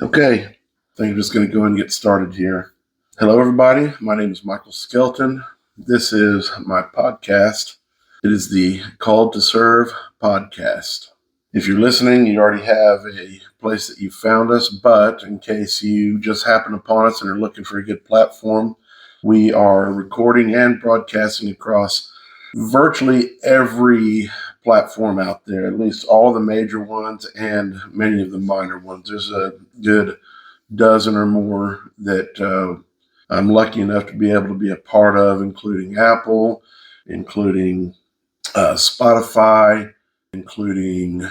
Okay, I think I'm just going to go and get started here. Hello, everybody. My name is Michael Skelton. This is my podcast. It is the Called to Serve podcast. If you're listening, you already have a place that you found us, but in case you just happen upon us and are looking for a good platform, we are recording and broadcasting across virtually every platform out there, at least all the major ones and many of the minor ones. There's a good dozen or more that I'm lucky enough to be able to be a part of, including Apple, including Spotify, including,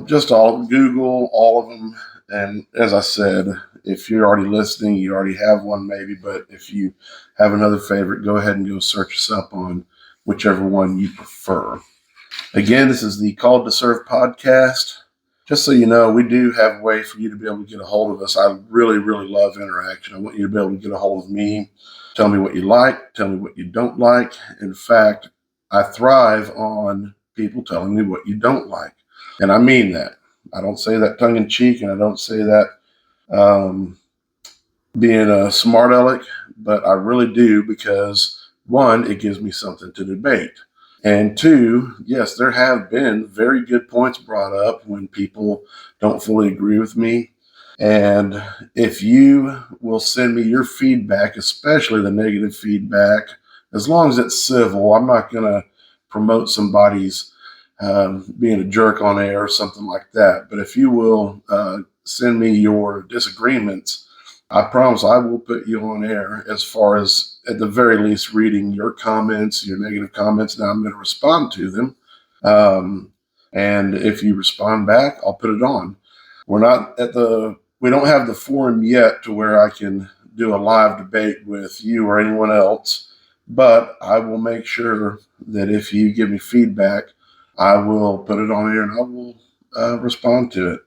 just all Google, all of them. And as I said, if you're already listening, you already have one maybe, but if you have another favorite, go ahead and go search us up on whichever one you prefer. Again, this is the Called to Serve podcast. Just so you know, we do have a way for you to be able to get a hold of us. I really, really love interaction. I want you to be able to get a hold of me. Tell me what you like. Tell me what you don't like. In fact, I thrive on people telling me what you don't like. And I mean that. I don't say that tongue in cheek, and I don't say that being a smart aleck, but I really do because, one, it gives me something to debate. And two, yes, there have been very good points brought up when people don't fully agree with me. And if you will send me your feedback, especially the negative feedback, as long as it's civil, I'm not going to promote somebody's being a jerk on air or something like that. But if you will send me your disagreements, I promise I will put you on air, as far as at the very least reading your comments, your negative comments. Now I'm going to respond to them. And if you respond back, I'll put it on. We don't have the forum yet to where I can do a live debate with you or anyone else, but I will make sure that if you give me feedback, I will put it on air and I will respond to it.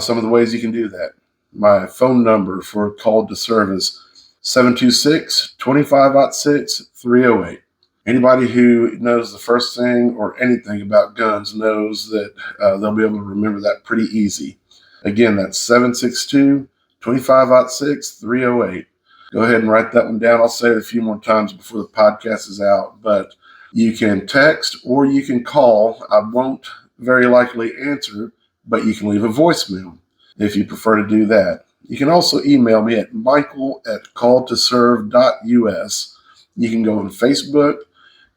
Some of the ways you can do that. My phone number for Called to Serve is 726-2506-308. Anybody who knows the first thing or anything about guns knows that they'll be able to remember that pretty easy. Again, that's 762-2506-308. Go ahead and write that one down. I'll say it a few more times before the podcast is out, but you can text or you can call. I won't very likely answer, but you can leave a voicemail if you prefer to do that. You can also email me at michael@calledtoserve.us. You can go on Facebook,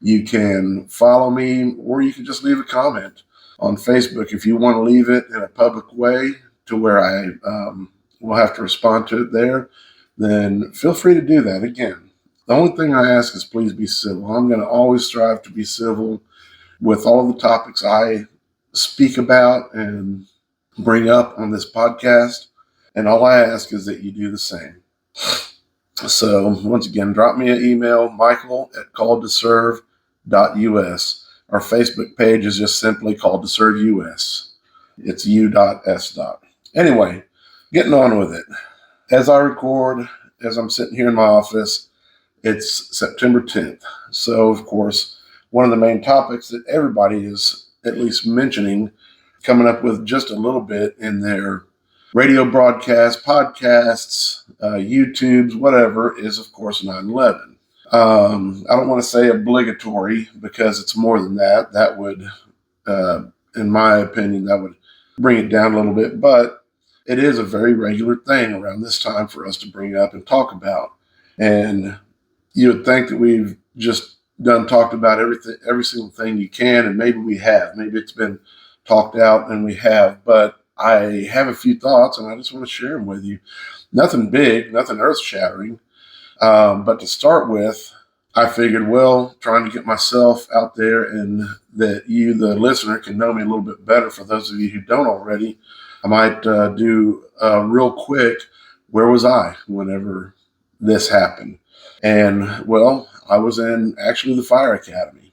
you can follow me, or you can just leave a comment on Facebook. If you want to leave it in a public way to where I will have to respond to it there, then feel free to do that. Again, the only thing I ask is please be civil. I'm going to always strive to be civil with all the topics I speak about and bring up on this podcast, and all I ask is that you do the same. So once again, drop me an email, michael@calledtoserve.us. Our Facebook page is just simply Called to Serve US. It's u.s. Anyway, getting on with it. As I record, as I'm sitting here in my office, it's September 10th. So, of course, one of the main topics that everybody is at least mentioning, coming up with just a little bit in their radio broadcasts, podcasts, YouTubes, whatever, is, of course, 9/11. I don't want to say obligatory because it's more than that. That would, in my opinion, that would bring it down a little bit. But it is a very regular thing around this time for us to bring up and talk about. And you would think that we've just talked about everything, every single thing you can, and maybe we have. Maybe it's been talked out and we have, but I have a few thoughts and I just want to share them with you. Nothing big, nothing earth shattering. But to start with, I figured, trying to get myself out there and that you, the listener, can know me a little bit better. For those of you who don't already, I might do real quick, where was I whenever this happened? And I was in actually the fire academy.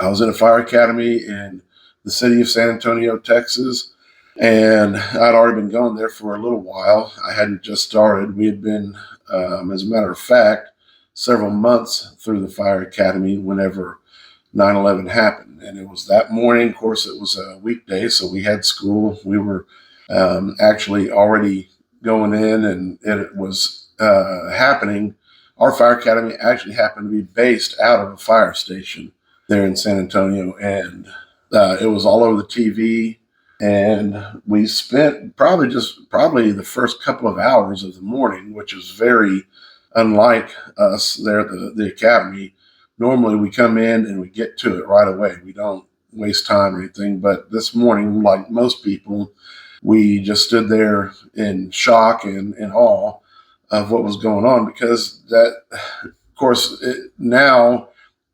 I was in a fire academy in the city of San Antonio, Texas. And I'd already been going there for a little while. I hadn't just started. We had been, as a matter of fact, several months through the fire academy whenever 9/11 happened. And it was that morning. Of course, it was a weekday, so we had school. We were actually already going in, and it was happening. Our fire academy actually happened to be based out of a fire station there in San Antonio, and it was all over the TV. And we spent probably the first couple of hours of the morning, which is very unlike us there at the academy. Normally we come in and we get to it right away. We don't waste time or anything. But this morning, like most people, we just stood there in shock and in awe of what was going on, because that, of course, now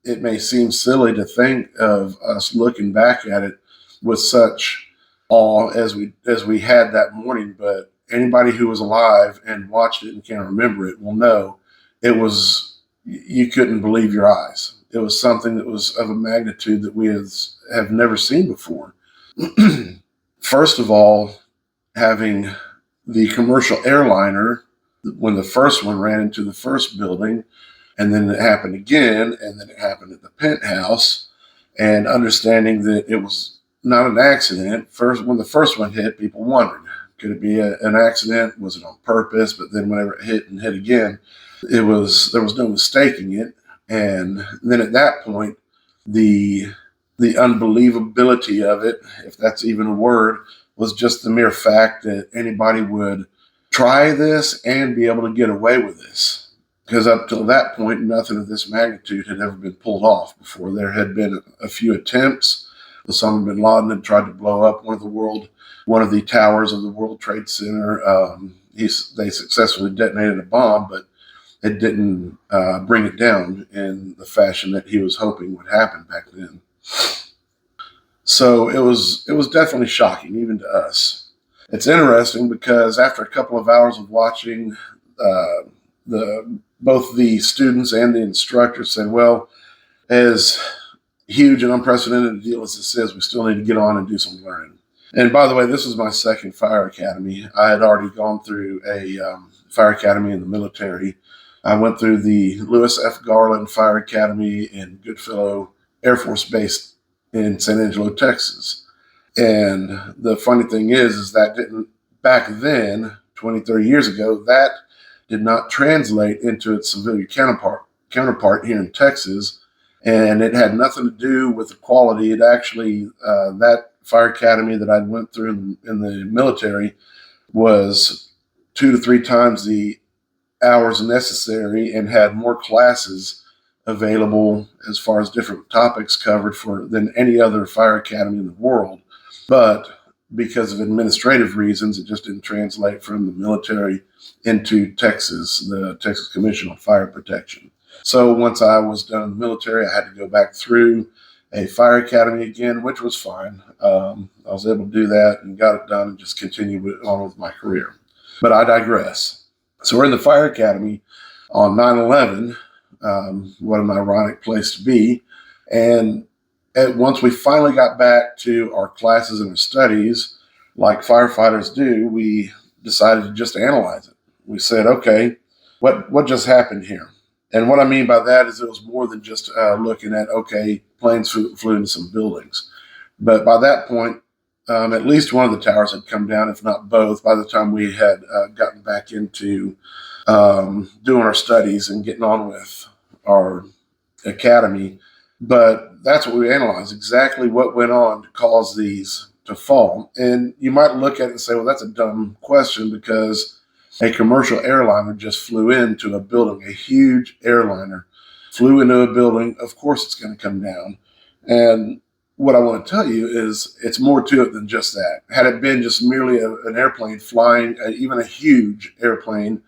it may seem silly to think of us looking back at it with such awe as we had that morning, but anybody who was alive and watched it and can remember it will know it was, you couldn't believe your eyes. It was something that was of a magnitude that we have never seen before. First of all, having the commercial airliner, when the first one ran into the first building, and then it happened again, and then it happened at the penthouse, and understanding that it was not an accident. First, when the first one hit, people wondered, could it be an accident? Was it on purpose? But then whenever it hit and hit again, there was no mistaking it. And then at that point, the unbelievability of it, if that's even a word, was just the mere fact that anybody would try this and be able to get away with this. Because up till that point, nothing of this magnitude had ever been pulled off before. There had been a few attempts. Osama bin Laden had tried to blow up one of the towers of the World Trade Center. They successfully detonated a bomb, but it didn't bring it down in the fashion that he was hoping would happen back then. So it was definitely shocking, even to us. It's interesting because after a couple of hours of watching, both the students and the instructors said, well, as huge and unprecedented a deal as this is, we still need to get on and do some learning. And by the way, this was my second fire academy. I had already gone through a fire academy in the military. I went through the Lewis F. Garland Fire Academy in Goodfellow Air Force Base in San Angelo, Texas. And the funny thing is that didn't, back then, 20, 30 years ago, that did not translate into its civilian counterpart here in Texas. And it had nothing to do with the quality. It actually, that fire academy that I went through in the military was 2 to 3 times the hours necessary and had more classes available as far as different topics covered than any other fire academy in the world. But because of administrative reasons, it just didn't translate from the military into Texas, the Texas Commission on Fire Protection. So once I was done in the military, I had to go back through a fire academy again, which was fine. I was able to do that and got it done and just continued on with my career. But I digress. So we're in the fire academy on 9/11. What an ironic place to be. And once we finally got back to our classes and our studies, like firefighters do, we decided to just analyze it. We said, okay, what just happened here? And what I mean by that is it was more than just looking at, okay, planes flew into some buildings. But by that point, at least one of the towers had come down, if not both, by the time we had gotten back into doing our studies and getting on with our academy. But that's what we analyzed, exactly what went on to cause these to fall. And you might look at it and say, well, that's a dumb question because a commercial airliner just flew into a building, a huge airliner flew into a building. Of course, it's going to come down. And what I want to tell you is it's more to it than just that. Had it been just merely an airplane flying, even a huge airplane,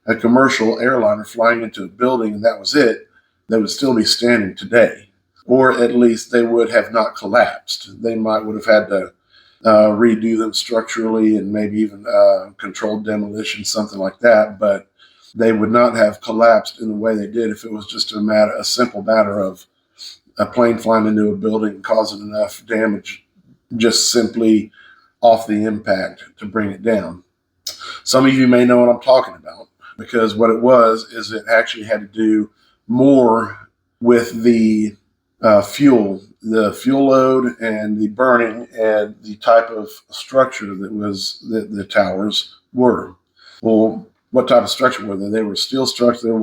a commercial airliner flying into a building, and that was it, they would still be standing today. Or at least they would have not collapsed. They would have had to redo them structurally and maybe even controlled demolition, something like that. But they would not have collapsed in the way they did if it was just a simple matter of a plane flying into a building and causing enough damage just simply off the impact to bring it down. Some of you may know what I'm talking about, because what it was is it actually had to do more with the fuel, the fuel load and the burning and the type of structure that the towers were. Well, what type of structure were they? They were steel structure. They were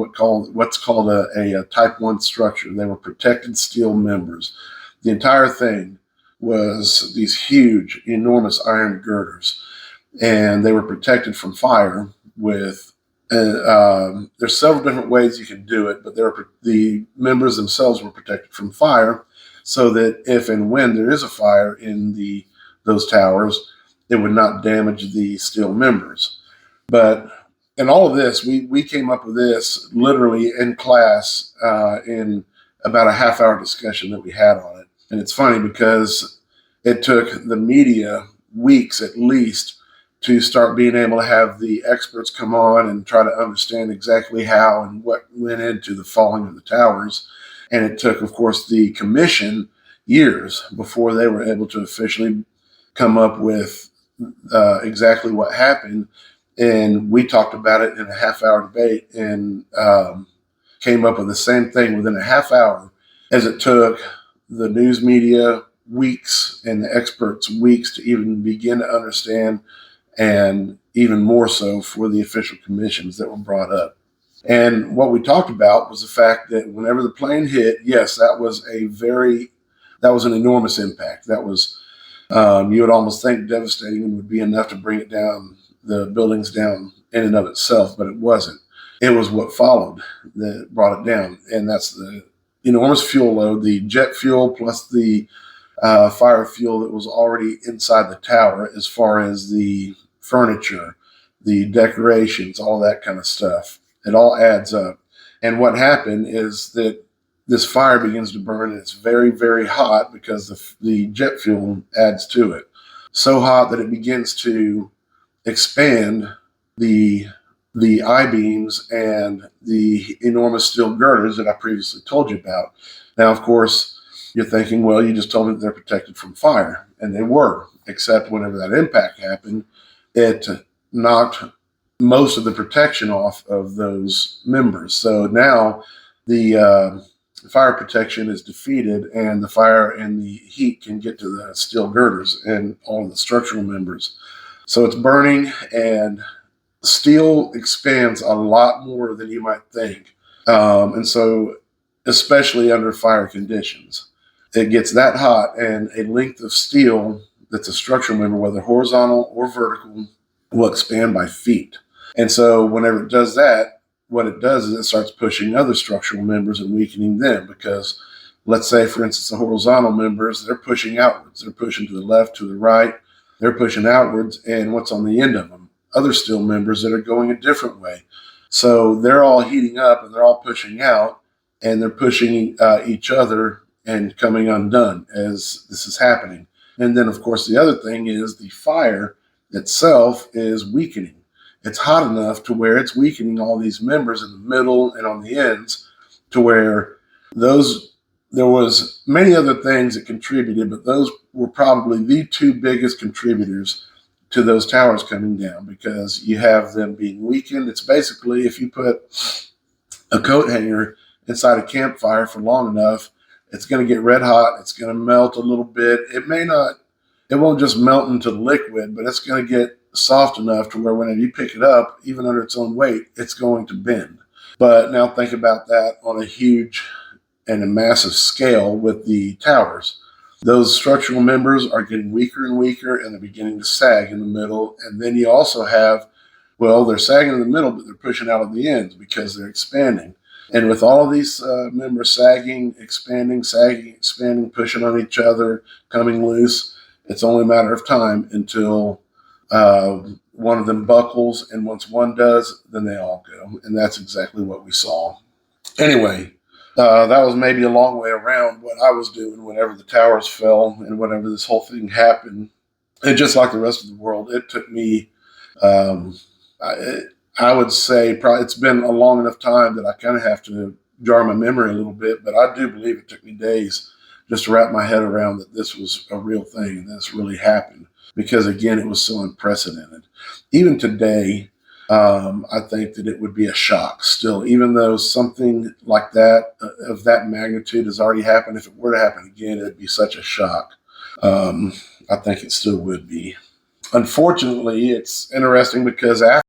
what's called a Type 1 structure. They were protected steel members. The entire thing was these huge, enormous iron girders, and they were protected from fire with there's several different ways you can do it, but the members themselves were protected from fire, so that if and when there is a fire in those towers, it would not damage the steel members. But in all of this, we came up with this literally in class in about a half-hour discussion that we had on it. And it's funny because it took the media weeks at least to start being able to have the experts come on and try to understand exactly how and what went into the falling of the towers. And it took, of course, the commission years before they were able to officially come up with exactly what happened. And we talked about it in a half-hour debate and came up with the same thing within a half hour as it took the news media weeks and the experts weeks to even begin to understand, and even more so for the official commissions that were brought up. And what we talked about was the fact that whenever the plane hit, yes, that was an enormous impact. That was, you would almost think devastating and would be enough to bring it down, the buildings down in and of itself, but it wasn't. It was what followed that brought it down. And that's the enormous fuel load, the jet fuel plus the fire fuel that was already inside the tower, as far as the furniture, the decorations, all that kind of stuff. It all adds up. And what happened is that this fire begins to burn, and it's very, very hot because the jet fuel adds to it. So hot that it begins to expand the I-beams and the enormous steel girders that I previously told you about. Now, of course, you're thinking, well, you just told me that they're protected from fire. And they were, except whenever that impact happened, it knocked most of the protection off of those members. So now the fire protection is defeated, and the fire and the heat can get to the steel girders and all of the structural members. So it's burning, and steel expands a lot more than you might think. And so, especially under fire conditions, it gets that hot, and a length of steel that's a structural member, whether horizontal or vertical, will expand by feet. And so whenever it does that, what it does is it starts pushing other structural members and weakening them, because let's say, for instance, the horizontal members, they're pushing outwards. They're pushing to the left, to the right. They're pushing outwards, and what's on the end of them? Other steel members that are going a different way. So they're all heating up, and they're all pushing out, and they're pushing each other and coming undone as this is happening. And then, of course, the other thing is the fire itself is weakening. It's hot enough to where it's weakening all these members in the middle and on the ends, to where there was many other things that contributed, but those were probably the two biggest contributors to those towers coming down, because you have them being weakened. It's basically, if you put a coat hanger inside a campfire for long enough, it's going to get red hot. It's going to melt a little bit. It won't just melt into liquid, but it's going to get soft enough to where whenever you pick it up, even under its own weight, it's going to bend. But now think about that on a huge and a massive scale with the towers. Those structural members are getting weaker and weaker, and they're beginning to sag in the middle. And then you also have, well, they're sagging in the middle, but they're pushing out at the ends because they're expanding. And with all of these members sagging, expanding, pushing on each other, coming loose, it's only a matter of time until one of them buckles. And once one does, then they all go. And that's exactly what we saw. Anyway, that was maybe a long way around what I was doing whenever the towers fell and whenever this whole thing happened. And just like the rest of the world, it took me, I would say probably it's been a long enough time that I kind of have to jar my memory a little bit, but I do believe it took me days just to wrap my head around that this was a real thing and this really happened, because again, it was so unprecedented. Even today, I think that it would be a shock still, even though something like that of that magnitude has already happened. If it were to happen again, it'd be such a shock. I think it still would be. Unfortunately, it's interesting because after